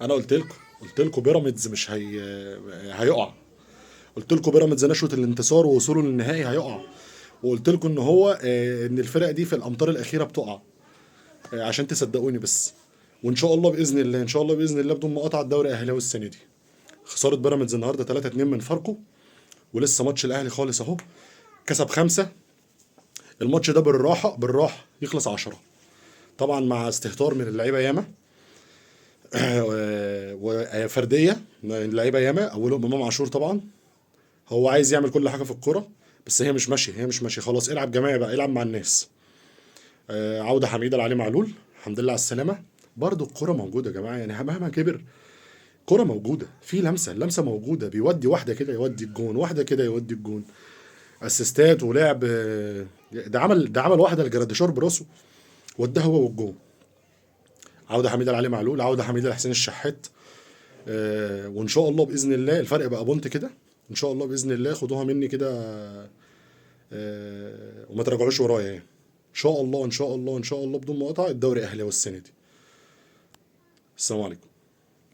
انا قلت لكم بيراميدز مش هيقع. قلت لكم بيراميدز نشوة الانتصار ووصوله للنهائي هيقع. وقلت لكم ان هو ان الفرق دي في الامتار الاخيره بتقع، عشان تصدقوني بس. وان شاء الله باذن الله، ان شاء الله باذن الله بدون مقاطعه الدوري اهلاوي السنه دي. خساره بيراميدز النهارده 3-2 من فاركو، ولسه ماتش الاهلي خالص اهو. كسب 5. الماتش ده بالراحه بالراحه يخلص 10، طبعا مع استهتار من اللعيبه ياما. وفرديه من اللعيبه ياما، اولهم امام عاشور طبعا. هو عايز يعمل كل حاجه في الكوره، بس هي مش ماشيه، هي مش ماشيه خلاص. العب جماعي بقى، العب مع الناس. عوده حميده لعلي معلول، الحمد لله على السلامه. برضه الكوره موجوده يا جماعه، يعني مهما كبر كرة موجودة، في لمسة، اللمسة موجودة، بيودي واحدة كده يودي الجون، واحدة كده يودي الجون. اسيستات ولعب. ده عمل واحدة لجراديشار براسه، وداها هو والجون. عودة حميدة لعلي معلول، عودة حميدة لحسين الشحات. وان شاء الله باذن الله الفرق بقى بونت كده. ان شاء الله باذن الله خدوها مني كده. وما تراجعوش ورايا يعني. ان شاء الله ان شاء الله ان شاء الله بدون مقاطعة الدوري اهلاوي السنة دي. السلام عليكم.